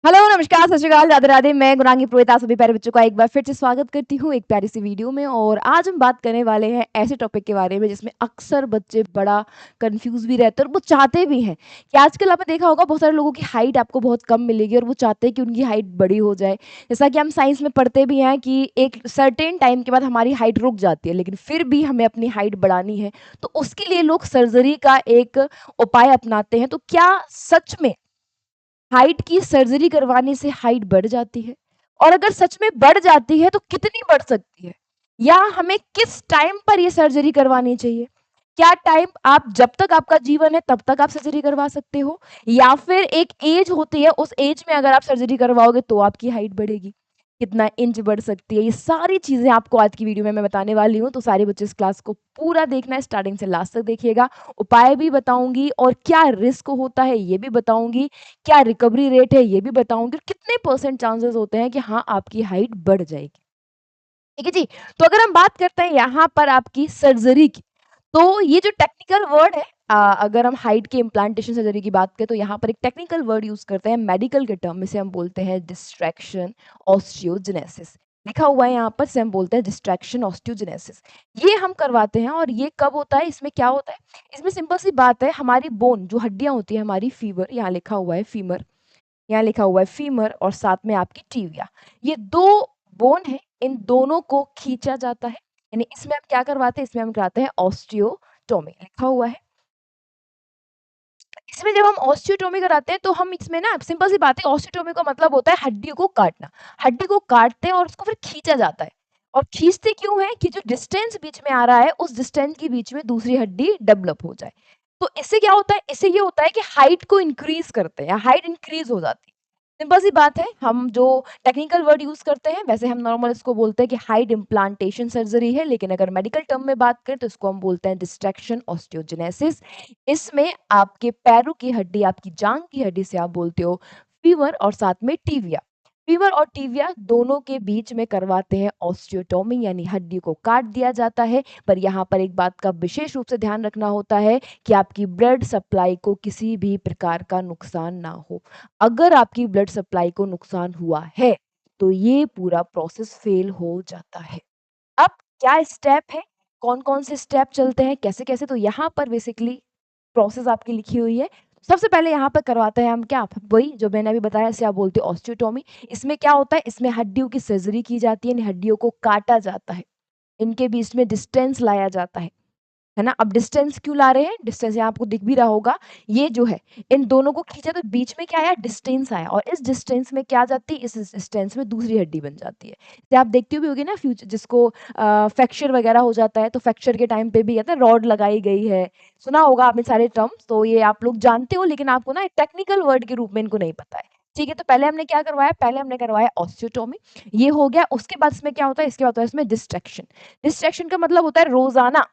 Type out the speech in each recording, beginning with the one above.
Hello, नमस्कार, सत श्री अकाल, राधे-राधे। मैं गुणांगी पुरोहित आप सभी प्यारे बच्चों का एक बार फिर से स्वागत करती हूँ एक प्यारी सी वीडियो में। और आज हम बात करने वाले हैं ऐसे टॉपिक के बारे में जिसमें अक्सर बच्चे बड़ा कंफ्यूज भी रहते हैं और वो चाहते भी हैं कि आजकल आपने देखा होगा बहुत सारे लोगों की हाइट आपको बहुत कम मिलेगी और वो चाहते हैं कि उनकी हाइट बड़ी हो जाए। जैसा कि हम साइंस में पढ़ते भी हैं कि एक सर्टेन टाइम के बाद हमारी हाइट रुक जाती है, लेकिन फिर भी हमें अपनी हाइट बढ़ानी है, तो उसके लिए लोग सर्जरी का एक उपाय अपनाते हैं। तो क्या सच में हाइट की सर्जरी करवाने से हाइट बढ़ जाती है? और अगर सच में बढ़ जाती है तो कितनी बढ़ सकती है? या हमें किस टाइम पर ये सर्जरी करवानी चाहिए? क्या टाइम आप जब तक आपका जीवन है तब तक आप सर्जरी करवा सकते हो? या फिर एक एज होती है उस एज में अगर आप सर्जरी करवाओगे तो आपकी हाइट बढ़ेगी? कितना इंच बढ़ सकती है? ये सारी चीज़ें आपको आज की वीडियो में मैं बताने वाली हूँ, तो सारे बच्चे इस क्लास को पूरा देखना है, स्टार्टिंग से लास्ट तक देखिएगा। उपाय भी बताऊँगी और क्या रिस्क होता है ये भी बताऊँगी, क्या रिकवरी रेट है ये भी बताऊँगी और कितने परसेंट चांसेस होते हैं कि हाँ, आपकी हाइट बढ़ जाएगी। ठीक है जी? तो अगर हम बात करते हैं यहाँ पर आपकी सर्जरी की, तो ये जो टेक्निकल वर्ड है अगर हम हाइट के इम्प्लांटेशन सर्जरी की बात करें तो यहाँ पर एक टेक्निकल वर्ड यूज़ करते हैं मेडिकल के टर्म में से हम बोलते हैं डिस्ट्रैक्शन ऑस्टियोजेनेसिस। लिखा हुआ है यहाँ पर से हम बोलते हैं डिस्ट्रैक्शन ऑस्टियोजेनेसिस। ये हम करवाते हैं और ये कब होता है, इसमें क्या होता है? इसमें सिंपल सी बात है, हमारी बोन जो हड्डियाँ होती है हमारी फीवर, यहाँ लिखा हुआ है फीमर, यहाँ लिखा हुआ है फीमर और साथ में आपकी टिबिया। ये 2 बोन है, इन दोनों को खींचा जाता है। यानी इसमें हम क्या करवाते हैं, इसमें हम कराते हैं ऑस्टियोटोमी, लिखा हुआ है। इसमें जब हम ऑस्टियोटोमी कराते हैं तो हम इसमें ना सिंपल सी बात है, ऑस्टियोटोमी का मतलब होता है हड्डियों को काटना। हड्डी को काटते हैं और उसको फिर खींचा जाता है। और खींचते क्यों है कि जो डिस्टेंस बीच में आ रहा है उस डिस्टेंस के बीच में दूसरी हड्डी डेवलप हो जाए। तो इससे क्या होता है, इससे ये होता है कि हाइट को इंक्रीज करते हैं, हाइट इंक्रीज हो जाती है। सिंपल सी बात है, हम जो टेक्निकल वर्ड यूज़ करते हैं, वैसे हम नॉर्मल इसको बोलते हैं कि हाइट इम्प्लांटेशन सर्जरी है, लेकिन अगर मेडिकल टर्म में बात करें तो इसको हम बोलते हैं डिस्ट्रैक्शन ऑस्टियोजेनेसिस। इसमें आपके पैरों की हड्डी, आपकी जांघ की हड्डी से आप बोलते हो फीवर और साथ में टिबिया। फीवर और टिबिया दोनों के बीच में करवाते हैं ऑस्टियोटोमी, यानी हड्डी को काट दिया जाता है। पर यहाँ पर एक बात का विशेष रूप से ध्यान रखना होता है कि आपकी ब्लड सप्लाई को किसी भी प्रकार का नुकसान ना हो। अगर आपकी ब्लड सप्लाई को नुकसान हुआ है, तो ये पूरा प्रोसेस फेल हो जाता है। अब क्या स्टेप है? कौन-कौन से स्टेप चलते हैं? कैसे-कैसे? तो यहाँ पर बेसिकली प्रोसेस आपकी लिखी हुई है। सबसे पहले यहाँ पर करवाते हैं हम क्या? वही जो मैंने अभी बताया, इसे आप बोलते हो ऑस्टियोटोमी। इसमें क्या होता है? इसमें हड्डियों की सर्जरी की जाती है, यानी हड्डियों को काटा जाता है। इनके बीच में डिस्टेंस लाया जाता है ना? अब डिस्टेंस क्यों ला रहे हैं? डिस्टेंस यहाँ आपको दिख भी रहा होगा। ये जो है, इन दोनों को खींचा तो बीच में क्या आया? डिस्टेंस आया और इस डिस्टेंस में क्या आ जाती है? इस डिस्टेंस में दूसरी हड्डी बन जाती है। जैसे आप देखती भी होगी ना जिसको फ्रैक्चर वगैरह हो जाता है, तो फ्रैक्चर के टाइम पे भी कहते हैं रॉड लगाई गई है। सुना होगा आपने सारे टर्म्स, तो ये आप लोग जानते हो, लेकिन आपको ना टेक्निकल वर्ड के रूप में इनको नहीं पता है। ठीक है, तो पहले हमने क्या करवाया? पहले हमने करवाया ऑस्टियोटोमी, ये हो गया। उसके बाद इसमें क्या होता है? इसके बाद होता है इसमें डिस्ट्रैक्शन। डिस्ट्रैक्शन का मतलब होता है रोज़ाना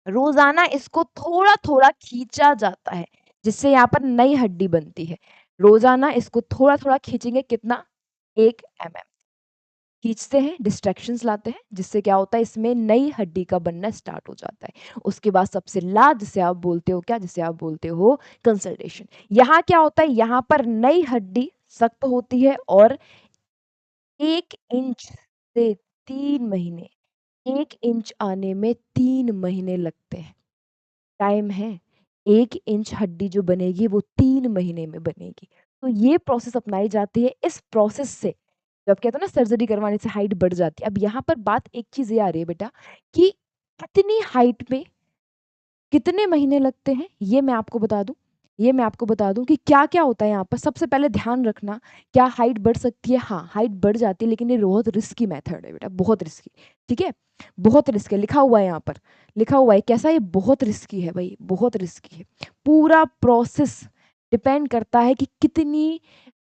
रोज़ाना इसको थोड़ा-थोड़ा खींचा जाता है, जिससे यहाँ पर नई हड्डी बनती है। रोज़ाना इसको थोड़ा-थोड़ा खींचेंगे, कितना? 1 एमएम। खींचते हैं, डिस्ट्रैक्शंस लाते हैं, जिससे क्या होता है, इसमें नई हड्डी का बनना स्टार्ट हो जाता है। उसके बाद सबसे लास्ट जिसे आप बोलते हो क्या? जिसे आप बोलते हो कंसल्टेशन। यहाँ क्या होता है? यहाँ पर नई हड्डी सख्त होती है और 1 इंच से 3 महीने, 1 इंच आने में 3 महीने लगते हैं। टाइम है। 1 इंच हड्डी जो बनेगी वो 3 महीने में बनेगी। तो ये प्रोसेस अपनाई जाती है। इस प्रोसेस से जब कहते हैं ना सर्जरी करवाने से हाइट बढ़ जाती है। अब यहाँ पर बात एक चीज़ ये आ रही है बेटा कि कितनी हाइट में कितने महीने लगते हैं, ये मैं आपको बता दूँ। ये मैं आपको बता दूँ कि क्या-क्या होता है यहाँ पर। सबसे पहले ध्यान रखना, क्या हाइट बढ़ सकती है? हाँ, हाइट बढ़ जाती है, लेकिन ये बहुत रिस्की मेथड है बेटा, बहुत रिस्की। ठीक है? बहुत रिस्क है, लिखा हुआ है यहाँ पर। लिखा हुआ है कैसा? ये बहुत रिस्की है भई, बहुत रिस्की है। पूरा प्रोसेस डिपेंड करता है कि कितनी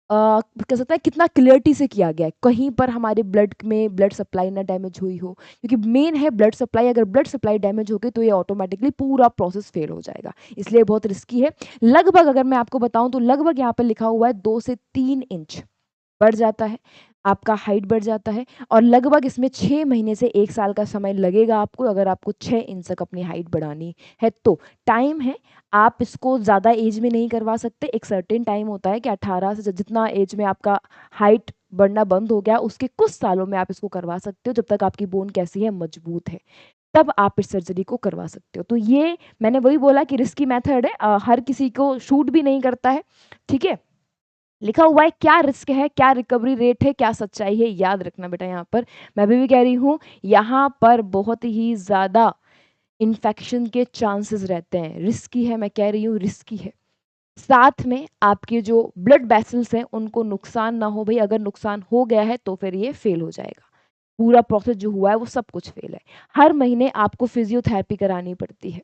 कह सकते हैं कितना क्लियरिटी से किया गया है। कहीं पर हमारे ब्लड में ब्लड सप्लाई ना डैमेज हुई हो, क्योंकि मेन है ब्लड सप्लाई। अगर ब्लड सप्लाई डैमेज हो गई तो ये ऑटोमैटिकली पूरा प्रोसेस फेल हो जाएगा। इसलिए बहुत रिस्की है। लगभग अगर मैं आपको बताऊँ तो लगभग यहाँ पे लिखा हुआ है 2 से 3 इंच बढ़ जाता है। आपका हाइट बढ़ जाता है और लगभग इसमें 6 महीने से 1 साल का समय लगेगा आपको, अगर आपको 6 इंच तक अपनी हाइट बढ़ानी है तो। टाइम है, आप इसको ज़्यादा एज में नहीं करवा सकते, एक सर्टेन टाइम होता है कि 18 से जितना एज में आपका हाइट बढ़ना बंद हो गया, उसके कुछ सालों में आप इसको करवा सकते हो, जब तक आपकी बोन कैसी है, मजबूत है। तब आप इस सर्जरी को करवा सकते हो। तो ये मैंने वही बोला कि रिस्की मेथड है, हर किसी को सूट भी नहीं करता है, ठीक है? लिखा हुआ है क्या रिस्क है, क्या रिकवरी रेट है, क्या सच्चाई है, याद रखना बेटा यहाँ पर। मैं अभी भी कह रही हूँ, यहाँ पर बहुत ही ज़्यादा इन्फेक्शन के चांसेस रहते हैं। रिस्की है, मैं कह रही हूँ रिस्की है। साथ में आपके जो ब्लड वेसल्स हैं उनको नुकसान ना हो भई, अगर नुकसान हो गया है तो फिर ये फेल हो जाएगा। पूरा प्रोसेस जो हुआ है वो सब कुछ फेल है। हर महीने आपको फिज़ियोथेरेपी करानी पड़ती है।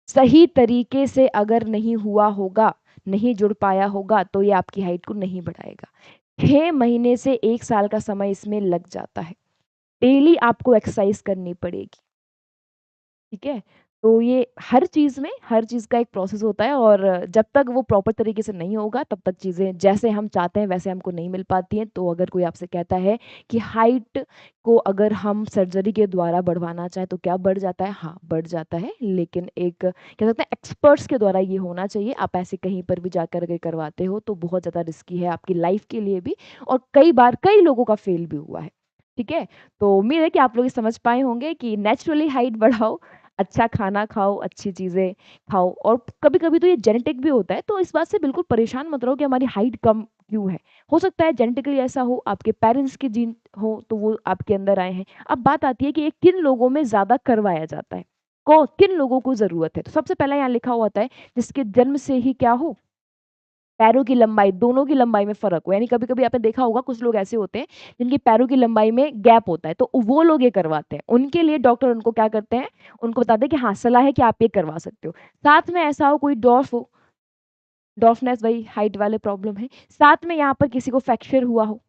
सही तरीके से अगर नहीं हुआ होगा, नहीं जुड़ पाया होगा तो ये आपकी हाइट को नहीं बढ़ाएगा। 6 महीने से 1 साल का समय इसमें लग जाता है। डेली आपको एक्सरसाइज़ करनी पड़ेगी। ठीक है? तो ये हर चीज़ का एक प्रोसेस होता है और जब तक वो प्रॉपर तरीके से नहीं होगा तब तक चीज़ें जैसे हम चाहते हैं वैसे हमको नहीं मिल पाती हैं। तो अगर कोई आपसे कहता है कि हाइट को अगर हम सर्जरी के द्वारा बढ़वाना चाहें तो क्या बढ़ जाता है? हाँ, बढ़ जाता है, लेकिन एक कह सकते हैं एक्सपर्ट्स के द्वारा ये होना चाहिए। आप ऐसे कहीं पर भी जाकर अगर करवाते हो तो बहुत ज़्यादा रिस्की है आपकी लाइफ़ के लिए भी, और कई बार कई लोगों का फेल भी हुआ है। ठीक है? तो उम्मीद है कि आप लोग ये समझ पाए होंगे कि नेचुरली हाइट बढ़ाओ, अच्छा खाना खाओ, अच्छी चीज़ें खाओ, और कभी-कभी तो ये जेनेटिक भी होता है, तो इस बात से बिल्कुल परेशान मत रहो कि हमारी हाइट कम क्यों है। हो सकता है जेनेटिकली ऐसा हो, आपके पेरेंट्स के जीन हो, तो वो आपके अंदर आए हैं। अब बात आती है कि ये किन लोगों में ज़्यादा करवाया जाता है, किन लोगों को ज़रूरत है। तो सबसे पहला यहाँ लिखा हुआ होता है, जिसके जन्म से ही क्या हो, पैरों की लंबाई, दोनों की लंबाई में फ़र्क हो। यानी कभी-कभी आपने देखा होगा कुछ लोग ऐसे होते हैं जिनकी पैरों की लंबाई में गैप होता है, तो वो लोग ये करवाते हैं। उनके लिए डॉक्टर उनको क्या करते हैं, उनको बताते हैं कि हाँ, सलाह है कि आप ये करवा सकते हो। साथ में ऐसा हो कोई डॉर्फ हो, डॉर्फनेस वही हाइट वाले प्रॉब्लम है। साथ में यहाँ पर किसी को फ्रैक्चर हुआ हो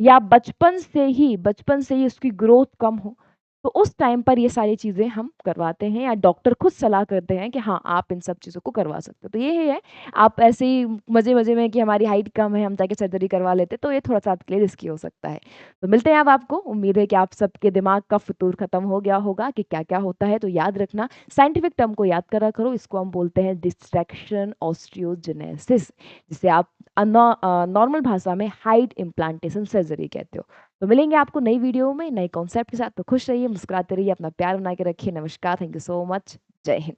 या बचपन से ही उसकी ग्रोथ कम हो, तो उस टाइम पर ये सारी चीज़ें हम करवाते हैं या डॉक्टर खुद सलाह करते हैं कि हाँ, आप इन सब चीज़ों को करवा सकते हो। तो ये है, आप ऐसे ही मज़े-मज़े में कि हमारी हाइट कम है, हम जाके सर्जरी करवा लेते हैं, तो ये थोड़ा-सा आपके लिए रिस्की हो सकता है। तो मिलते हैं अब आपको, उम्मीद है कि आप सबके दिमाग का फितूर खत्म हो गया होगा कि क्या-क्या होता है। तो याद रखना, साइंटिफिक टर्म को याद करा करो, इसको हम बोलते हैं डिस्ट्रैक्शन ऑस्टियोजेनेसिस, जिसे आप नॉर्मल भाषा में हाइट इम्प्लांटेशन सर्जरी कहते हो। तो मिलेंगे आपको नई वीडियो में नए कॉन्सेप्ट के साथ। तो खुश रहिए, मुस्कुराते रहिए, अपना प्यार बना के रखिए। नमस्कार, थैंक यू सो मच। जय हिंद।